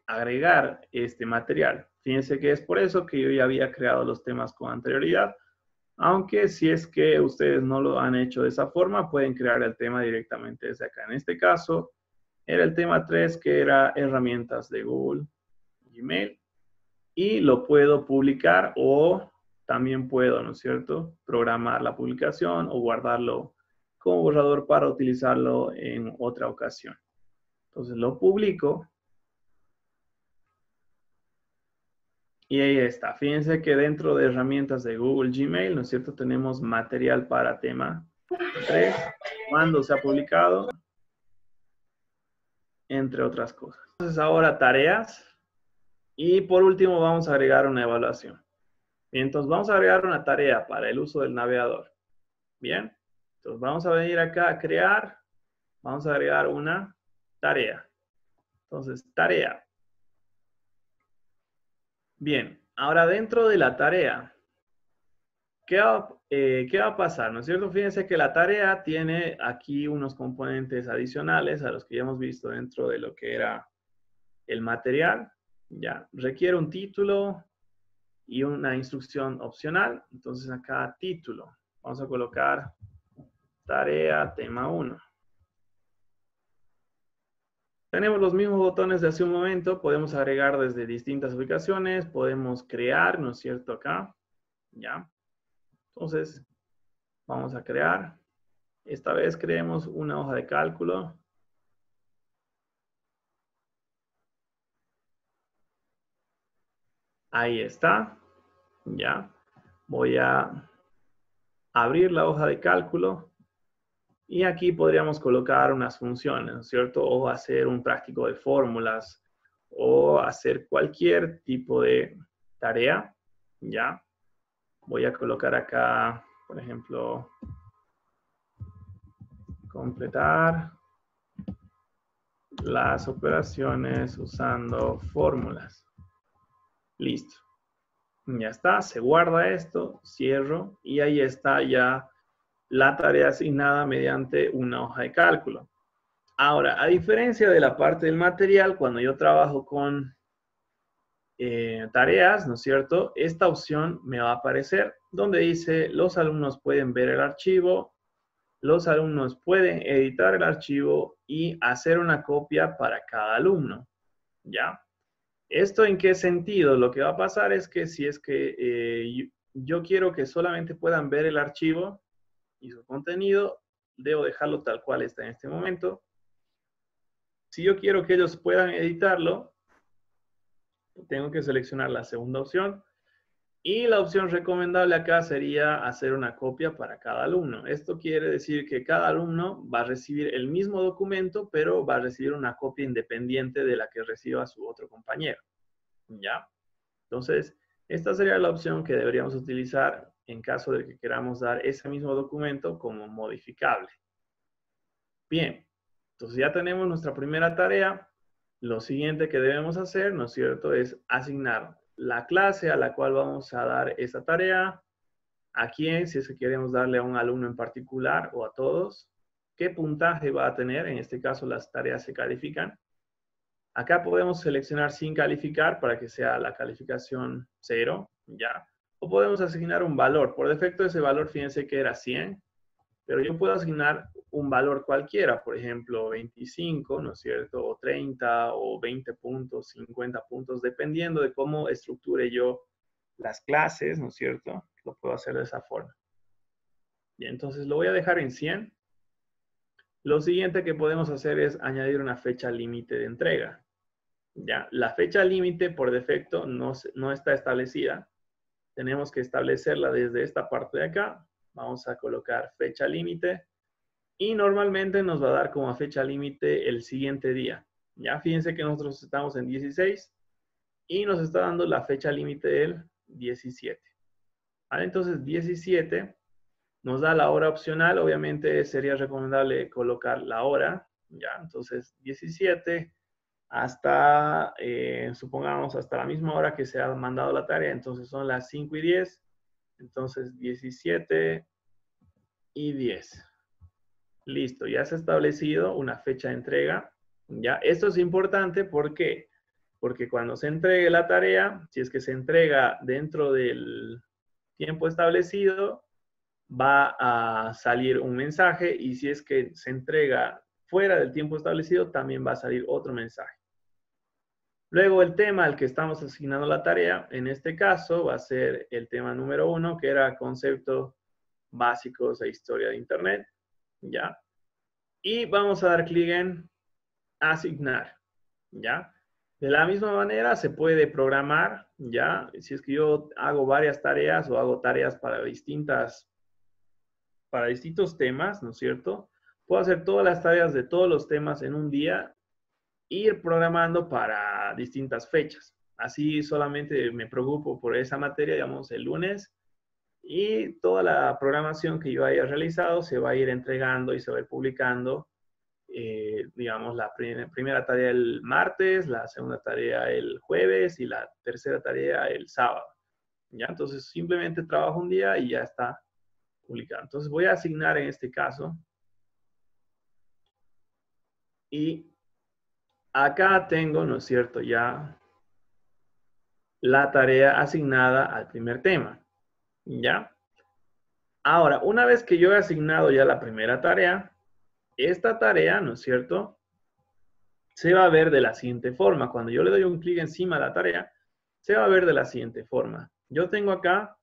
agregar este material? Fíjense que es por eso que yo ya había creado los temas con anterioridad, aunque si es que ustedes no lo han hecho de esa forma, pueden crear el tema directamente desde acá. En este caso, era el tema 3, que era herramientas de Google Gmail, y lo puedo publicar o también puedo, ¿no es cierto?, programar la publicación o guardarlo como borrador para utilizarlo en otra ocasión. Entonces lo publico. Y ahí está. Fíjense que dentro de herramientas de Google Gmail, ¿no es cierto?, tenemos material para tema 3, cuándo se ha publicado, entre otras cosas. Entonces ahora tareas. Y por último vamos a agregar una evaluación. Entonces vamos a agregar una tarea para el uso del navegador. Bien. Entonces vamos a venir acá a crear. Vamos a agregar una tarea. Entonces, tarea. Bien. Ahora dentro de la tarea, ¿qué va a pasar? ¿No es cierto? Fíjense que la tarea tiene aquí unos componentes adicionales a los que ya hemos visto dentro de lo que era el material. Ya, requiere un título y una instrucción opcional. Entonces acá título. Vamos a colocar tarea tema 1. Tenemos los mismos botones de hace un momento. Podemos agregar desde distintas ubicaciones. Podemos crear, ¿no es cierto? Acá. Ya. Entonces, vamos a crear. Esta vez creemos una hoja de cálculo. Ahí está. Ya. Voy a abrir la hoja de cálculo. Y aquí podríamos colocar unas funciones, ¿no es cierto? O hacer un práctico de fórmulas, o hacer cualquier tipo de tarea, ¿ya? Voy a colocar acá, por ejemplo, completar las operaciones usando fórmulas. Listo. Ya está, se guarda esto, cierro, y ahí está ya la tarea asignada mediante una hoja de cálculo. Ahora, a diferencia de la parte del material, cuando yo trabajo con tareas, ¿no es cierto?, esta opción me va a aparecer donde dice los alumnos pueden ver el archivo, los alumnos pueden editar el archivo y hacer una copia para cada alumno, ¿ya? ¿Esto en qué sentido? Lo que va a pasar es que si es que yo quiero que solamente puedan ver el archivo y su contenido, debo dejarlo tal cual está en este momento. Si yo quiero que ellos puedan editarlo, tengo que seleccionar la segunda opción. Y la opción recomendable acá sería hacer una copia para cada alumno. Esto quiere decir que cada alumno va a recibir el mismo documento, pero va a recibir una copia independiente de la que reciba su otro compañero. ¿Ya? Entonces, esta sería la opción que deberíamos utilizar en caso de que queramos dar ese mismo documento como modificable. Bien, entonces ya tenemos nuestra primera tarea. Lo siguiente que debemos hacer, ¿no es cierto?, es asignar la clase a la cual vamos a dar esa tarea, a quién, si es que queremos darle a un alumno en particular o a todos, qué puntaje va a tener, en este caso las tareas se califican. Acá podemos seleccionar sin calificar para que sea la calificación 0, ¿ya? O podemos asignar un valor. Por defecto ese valor, fíjense que era 100, pero yo puedo asignar un valor cualquiera, por ejemplo, 25, ¿no es cierto? O 30, o 20 puntos, 50 puntos, dependiendo de cómo estructure yo las clases, ¿no es cierto? Lo puedo hacer de esa forma. Bien, entonces lo voy a dejar en 100. Lo siguiente que podemos hacer es añadir una fecha límite de entrega. Ya, la fecha límite por defecto no está establecida. Tenemos que establecerla desde esta parte de acá. Vamos a colocar fecha límite y normalmente nos va a dar como fecha límite el siguiente día. Ya fíjense que nosotros estamos en 16 y nos está dando la fecha límite del 17. ¿Vale? Entonces 17 nos da la hora opcional. Obviamente sería recomendable colocar la hora. Ya, entonces 17 hasta, supongamos, hasta la misma hora que se ha mandado la tarea. Entonces son las 5:10. Entonces 17 y 10. Listo, ya se ha establecido una fecha de entrega. ¿Ya? Esto es importante, ¿por qué? Porque cuando se entregue la tarea, si es que se entrega dentro del tiempo establecido, va a salir un mensaje, y si es que se entrega fuera del tiempo establecido, también va a salir otro mensaje. Luego el tema al que estamos asignando la tarea, en este caso va a ser el tema número 1, que era conceptos básicos de historia de Internet. ¿Ya? Y vamos a dar clic en asignar. ¿Ya? De la misma manera se puede programar, ¿ya? Si es que yo hago varias tareas o hago tareas para distintos temas, ¿no es cierto? Puedo hacer todas las tareas de todos los temas en un día, ir programando para distintas fechas. Así solamente me preocupo por esa materia, digamos, el lunes, y toda la programación que yo haya realizado se va a ir entregando y se va a ir publicando. Digamos, la primera tarea el martes, la segunda tarea el jueves y la tercera tarea el sábado. ¿Ya? Entonces, simplemente trabajo un día y ya está publicado. Entonces, voy a asignar en este caso. Y acá tengo, ¿no es cierto?, ya la tarea asignada al primer tema. ¿Ya? Ahora, una vez que yo he asignado ya la primera tarea, esta tarea, ¿no es cierto?, se va a ver de la siguiente forma. Cuando yo le doy un clic encima de la tarea, se va a ver de la siguiente forma. Yo tengo acá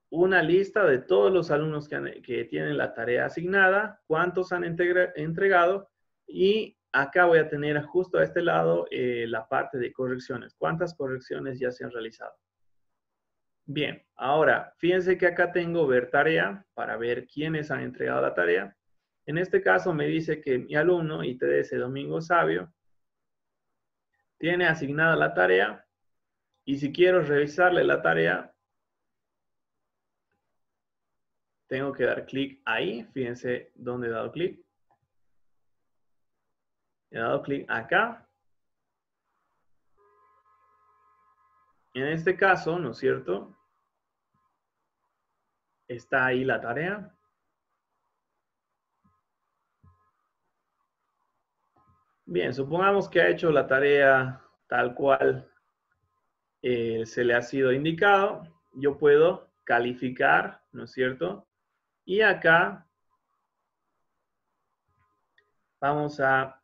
una lista de todos los alumnos que tienen la tarea asignada, cuántos han entregado, y acá voy a tener justo a este lado la parte de correcciones. ¿Cuántas correcciones ya se han realizado? Bien, ahora, fíjense que acá tengo ver tarea para ver quiénes han entregado la tarea. En este caso me dice que mi alumno, ITDS Domingo Sabio, tiene asignada la tarea, y si quiero revisarle la tarea, tengo que dar clic ahí. Fíjense dónde he dado clic. He dado clic acá. En este caso, ¿no es cierto?, está ahí la tarea. Bien, supongamos que ha hecho la tarea tal cual se le ha sido indicado. Yo puedo calificar, ¿no es cierto? Y acá vamos a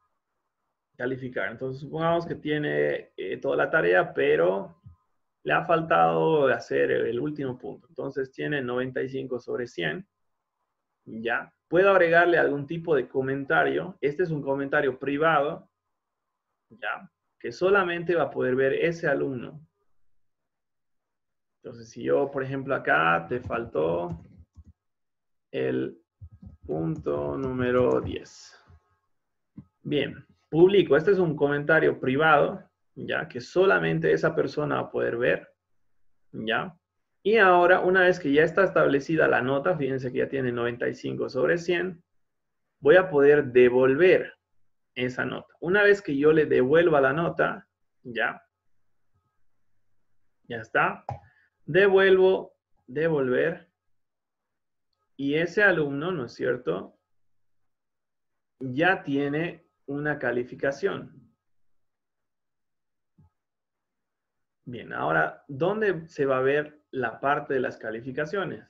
calificar. Entonces, supongamos que tiene toda la tarea, pero le ha faltado hacer el último punto. Entonces, tiene 95 sobre 100. ¿Ya? Puedo agregarle algún tipo de comentario. Este es un comentario privado, ¿ya?, que solamente va a poder ver ese alumno. Entonces, si yo, por ejemplo, acá te faltó el punto número 10. Bien, publico. Este es un comentario privado, ¿ya?, que solamente esa persona va a poder ver, ¿ya? Y ahora, una vez que ya está establecida la nota, fíjense que ya tiene 95 sobre 100, voy a poder devolver esa nota. Una vez que yo le devuelva la nota, ya está. Devolver, y ese alumno, ¿no es cierto?, ya tiene una calificación. Bien, ahora, ¿dónde se va a ver la parte de las calificaciones?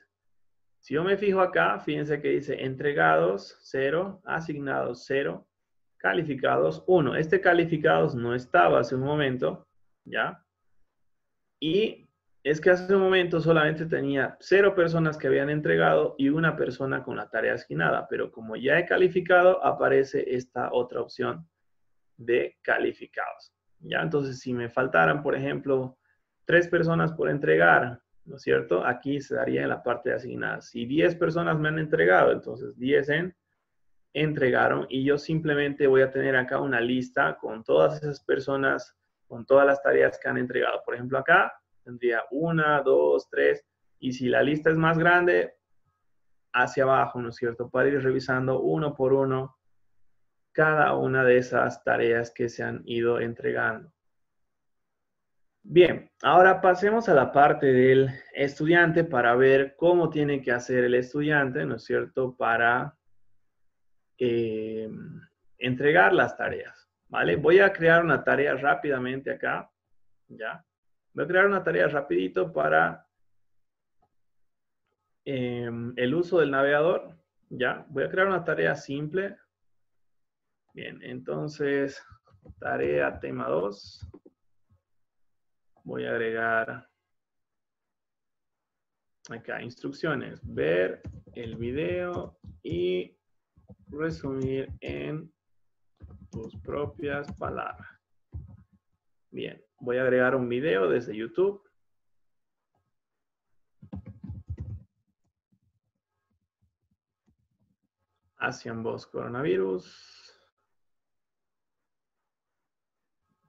Si yo me fijo acá, fíjense que dice entregados 0, asignados 0, calificados 1. Este calificados no estaba hace un momento, ¿ya? Y es que hace un momento solamente tenía 0 personas que habían entregado y 1 persona con la tarea asignada, pero como ya he calificado, aparece esta otra opción de calificados, ¿ya? Entonces, si me faltaran, por ejemplo, 3 personas por entregar, ¿no es cierto?, aquí se daría en la parte de asignadas. Si 10 personas me han entregado, entonces 10 en entregaron y yo simplemente voy a tener acá una lista con todas esas personas, con todas las tareas que han entregado. Por ejemplo, acá tendría 1, 2, 3, y si la lista es más grande, hacia abajo, ¿no es cierto? Para ir revisando uno por uno cada una de esas tareas que se han ido entregando. Bien, ahora pasemos a la parte del estudiante para ver cómo tiene que hacer el estudiante, ¿no es cierto?, para entregar las tareas, ¿vale? Voy a crear una tarea rápidamente acá, ¿ya? Voy a crear una tarea rapidito para el uso del navegador, ¿ya? Voy a crear una tarea simple. Bien, entonces, tarea tema 2. Voy a agregar acá instrucciones. Ver el video y resumir en tus propias palabras. Bien, voy a agregar un video desde YouTube. Asian Voz Coronavirus.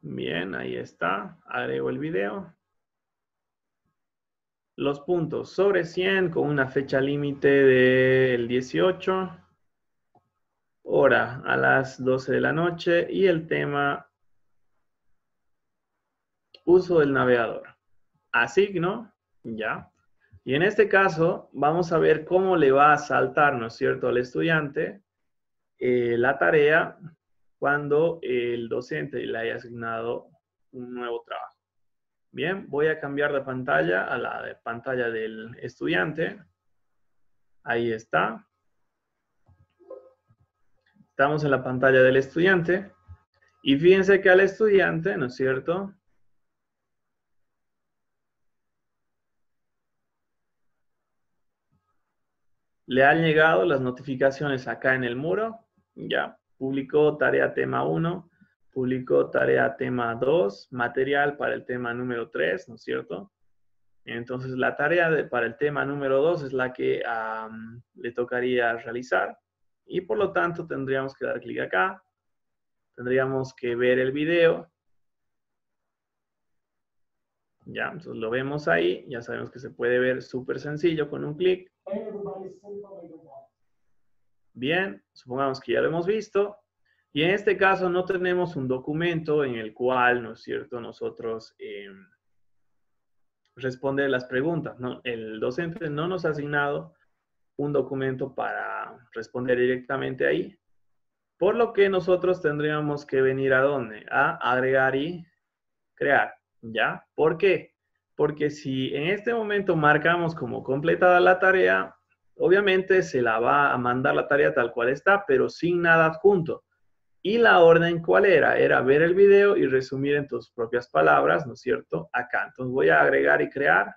Bien, ahí está. Agrego el video. Los puntos sobre 100 con una fecha límite del 18. Hora a las 12 de la noche. Y el tema uso del navegador. Asigno. Ya. Y en este caso vamos a ver cómo le va a saltar, ¿no es cierto?, al estudiante la tarea cuando el docente le haya asignado un nuevo trabajo. Bien, voy a cambiar de pantalla a la de pantalla del estudiante. Ahí está. Estamos en la pantalla del estudiante. Y fíjense que al estudiante, ¿no es cierto?, le han llegado las notificaciones acá en el muro. Ya, publicó tarea tema 1, publicó tarea tema 2, material para el tema número 3, ¿no es cierto? Entonces, la tarea para el tema número 2 es la que le tocaría realizar. Y por lo tanto, tendríamos que dar clic acá. Tendríamos que ver el video. Ya, entonces lo vemos ahí. Ya sabemos que se puede ver súper sencillo con un clic. Bien, supongamos que ya lo hemos visto. Y en este caso no tenemos un documento en el cual, ¿no es cierto?, nosotros responder las preguntas, ¿no? El docente no nos ha asignado un documento para responder directamente ahí. Por lo que nosotros tendríamos que venir ¿a dónde? A agregar y crear, ¿ya? ¿Por qué? Porque si en este momento marcamos como completada la tarea, obviamente se la va a mandar la tarea tal cual está, pero sin nada adjunto. Y la orden, ¿cuál era? Era ver el video y resumir en tus propias palabras, ¿no es cierto? Acá. Entonces voy a agregar y crear.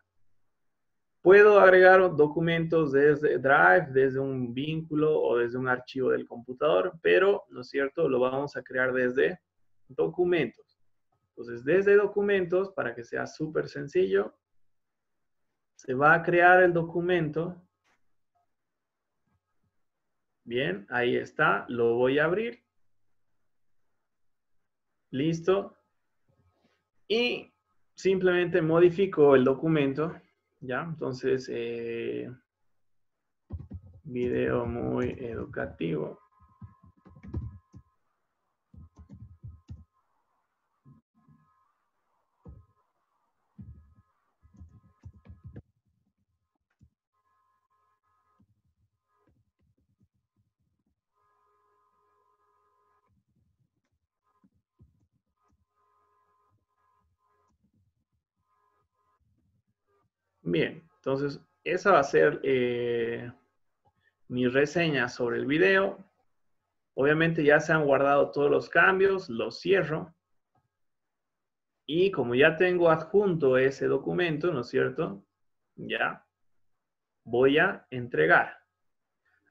Puedo agregar documentos desde Drive, desde un vínculo o desde un archivo del computador, pero, ¿no es cierto?, lo vamos a crear desde documentos. Entonces, desde documentos, para que sea súper sencillo, se va a crear el documento. Bien, ahí está. Lo voy a abrir. Listo. Y simplemente modifico el documento. ¿Ya? Entonces, video muy educativo. Bien, entonces esa va a ser mi reseña sobre el video. Obviamente ya se han guardado todos los cambios, los cierro. Y como ya tengo adjunto ese documento, ¿no es cierto? Ya voy a entregar.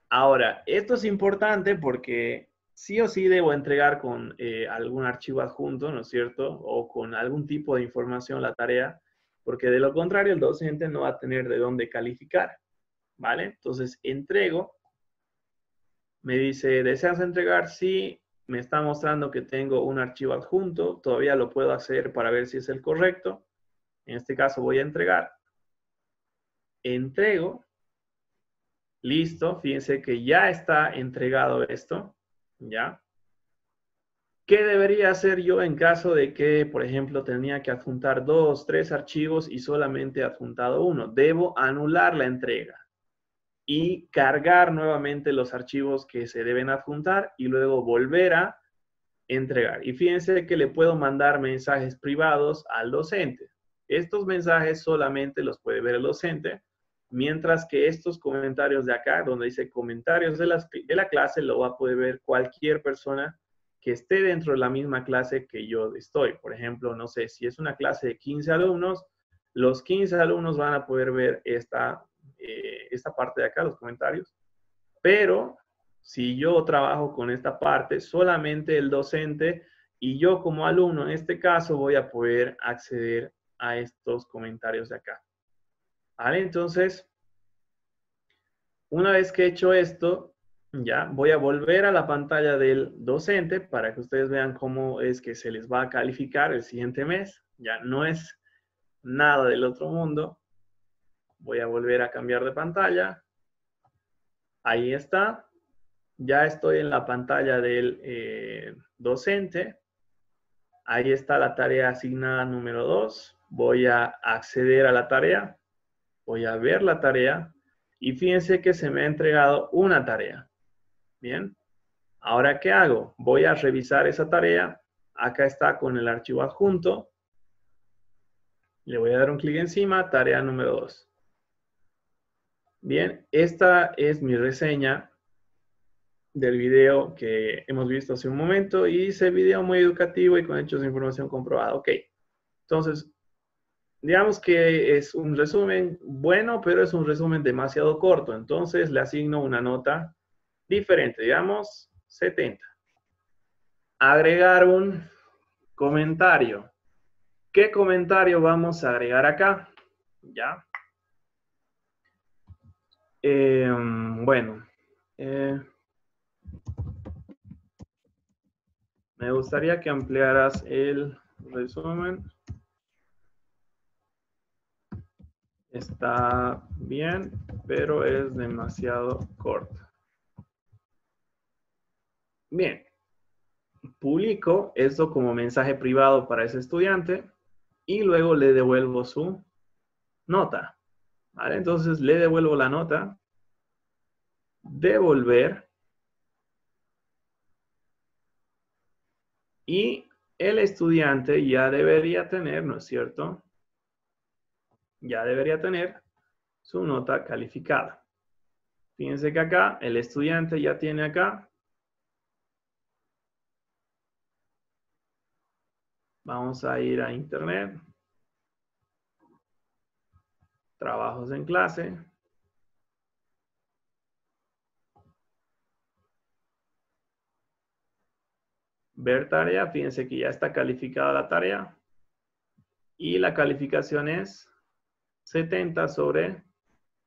Ahora, esto es importante porque sí o sí debo entregar con algún archivo adjunto, ¿no es cierto? O con algún tipo de información la tarea, porque de lo contrario el docente no va a tener de dónde calificar, ¿vale? Entonces, entrego. Me dice, ¿deseas entregar? Sí. Me está mostrando que tengo un archivo adjunto. Todavía lo puedo hacer para ver si es el correcto. En este caso voy a entregar. Entrego. Listo. Fíjense que ya está entregado esto. ¿Ya? ¿Qué debería hacer yo en caso de que, por ejemplo, tenía que adjuntar 2, 3 archivos y solamente he adjuntado uno? Debo anular la entrega y cargar nuevamente los archivos que se deben adjuntar y luego volver a entregar. Y fíjense que le puedo mandar mensajes privados al docente. Estos mensajes solamente los puede ver el docente, mientras que estos comentarios de acá, donde dice comentarios de la clase, lo va a poder ver cualquier persona que esté dentro de la misma clase que yo estoy. Por ejemplo, no sé, si es una clase de 15 alumnos, los 15 alumnos van a poder ver esta parte de acá, los comentarios. Pero si yo trabajo con esta parte, solamente el docente y yo como alumno, en este caso, voy a poder acceder a estos comentarios de acá. ¿Vale? Entonces, una vez que he hecho esto, ya voy a volver a la pantalla del docente para que ustedes vean cómo es que se les va a calificar el siguiente mes. Ya no es nada del otro mundo. Voy a volver a cambiar de pantalla. Ahí está. Ya estoy en la pantalla del docente. Ahí está la tarea asignada número 2. Voy a acceder a la tarea. Voy a ver la tarea. Y fíjense que se me ha entregado una tarea. Bien. Ahora, ¿qué hago? Voy a revisar esa tarea. Acá está con el archivo adjunto. Le voy a dar un clic encima. Tarea número 2. Bien. Esta es mi reseña del video que hemos visto hace un momento y dice video muy educativo y con hechos de información comprobada. Ok, entonces, digamos que es un resumen bueno, pero es un resumen demasiado corto. Entonces, le asigno una nota diferente, digamos 70. Agregar un comentario. ¿Qué comentario vamos a agregar acá? Ya. Bueno. Me gustaría que ampliaras el resumen. Está bien, pero es demasiado corto. Bien. Publico esto como mensaje privado para ese estudiante y luego le devuelvo su nota. ¿Vale? Entonces le devuelvo la nota. Devolver. Y el estudiante ya debería tener, ¿no es cierto? Ya debería tener su nota calificada. Fíjense que acá el estudiante ya tiene acá. Vamos a ir a internet. Trabajos en clase. Ver tarea. Fíjense que ya está calificada la tarea. Y la calificación es 70 sobre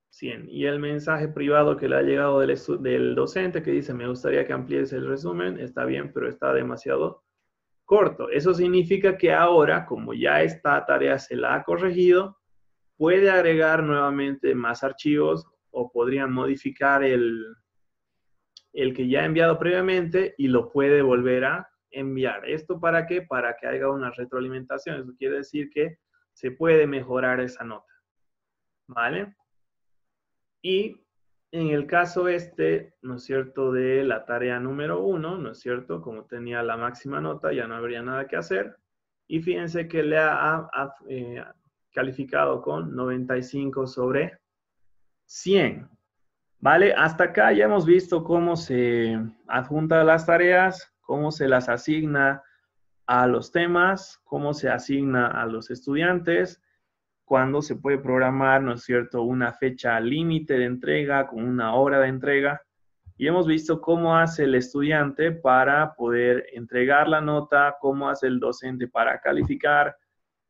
100. Y el mensaje privado que le ha llegado del docente que dice, me gustaría que amplíes el resumen, está bien, pero está demasiado corto. Eso significa que ahora, como ya esta tarea se la ha corregido, puede agregar nuevamente más archivos o podrían modificar el que ya ha enviado previamente y lo puede volver a enviar. ¿Esto para qué? Para que haya una retroalimentación. Eso quiere decir que se puede mejorar esa nota. ¿Vale? Y en el caso ¿no es cierto?, de la tarea número 1, ¿no es cierto?, como tenía la máxima nota, ya no habría nada que hacer. Y fíjense que le ha calificado con 95 sobre 100. ¿Vale? Hasta acá ya hemos visto cómo se adjuntan las tareas, cómo se las asigna a los temas, cómo se asigna a los estudiantes, cuándo se puede programar, ¿no es cierto?, una fecha límite de entrega con una hora de entrega. Y hemos visto cómo hace el estudiante para poder entregar la nota, cómo hace el docente para calificar,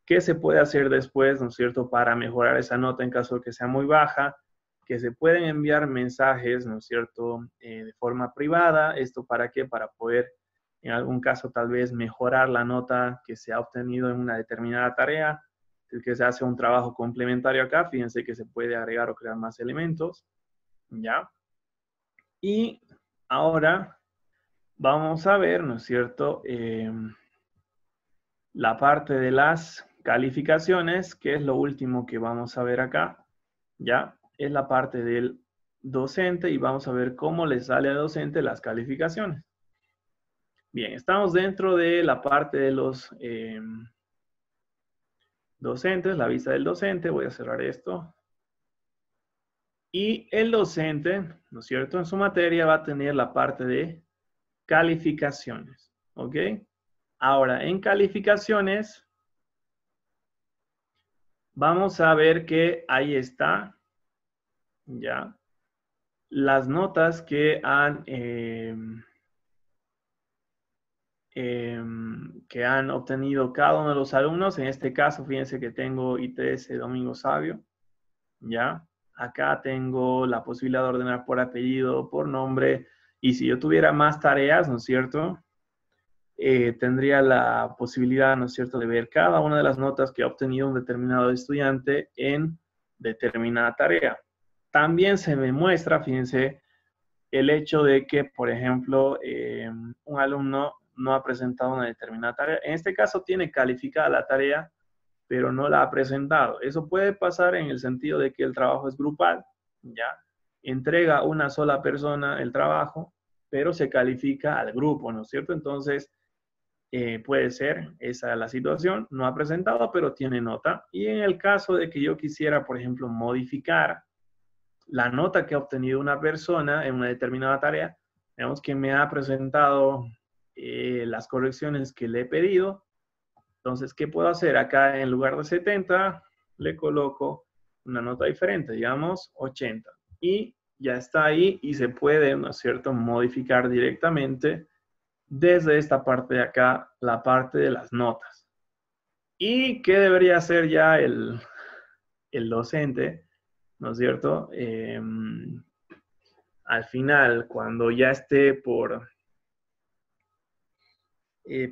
qué se puede hacer después, ¿no es cierto?, para mejorar esa nota en caso de que sea muy baja. que se pueden enviar mensajes, ¿no es cierto?, de forma privada. ¿Esto para qué? Para poder, en algún caso, tal vez mejorar la nota que se ha obtenido en una determinada tarea. Si es que se hace un trabajo complementario acá, fíjense que se puede agregar o crear más elementos, ¿ya? Y ahora vamos a ver, ¿no es cierto?, la parte de las calificaciones, que es lo último que vamos a ver acá, ¿ya? Es la parte del docente y vamos a ver cómo le sale al docente las calificaciones. Bien, estamos dentro de la parte de los docentes, la vista del docente. Voy a cerrar esto. Y el docente, ¿no es cierto?, en su materia va a tener la parte de calificaciones, ¿ok? Ahora, en calificaciones, vamos a ver que ahí está, ¿ya? Las notas que han obtenido cada uno de los alumnos. En este caso, fíjense que tengo ITS Domingo Sabio, ¿ya? Acá tengo la posibilidad de ordenar por apellido, por nombre, y si yo tuviera más tareas, ¿no es cierto?, tendría la posibilidad, ¿no es cierto?, de ver cada una de las notas que ha obtenido un determinado estudiante en determinada tarea. También se me muestra, fíjense, el hecho de que, por ejemplo, un alumno no ha presentado una determinada tarea. En este caso tiene calificada la tarea, pero no la ha presentado. Eso puede pasar en el sentido de que el trabajo es grupal, ¿ya? Entrega una sola persona el trabajo, pero se califica al grupo, ¿no es cierto? Entonces, puede ser esa la situación. No ha presentado, pero tiene nota. Y en el caso de que yo quisiera, por ejemplo, modificar la nota que ha obtenido una persona en una determinada tarea, digamos que me ha presentado las correcciones que le he pedido. Entonces, ¿qué puedo hacer? Acá en lugar de 70, le coloco una nota diferente, digamos 80. Y ya está ahí y se puede, ¿no es cierto?, modificar directamente desde esta parte de acá, la parte de las notas. ¿Y qué debería hacer ya el docente? ¿No es cierto? Al final, cuando ya esté por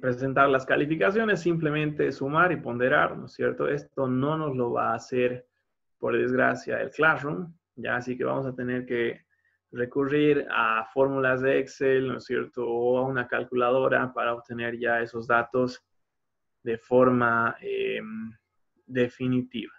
presentar las calificaciones, simplemente sumar y ponderar, ¿no es cierto? Esto no nos lo va a hacer, por desgracia, el Classroom, ¿ya? Así que vamos a tener que recurrir a fórmulas de Excel, ¿no es cierto? O a una calculadora para obtener ya esos datos de forma definitiva.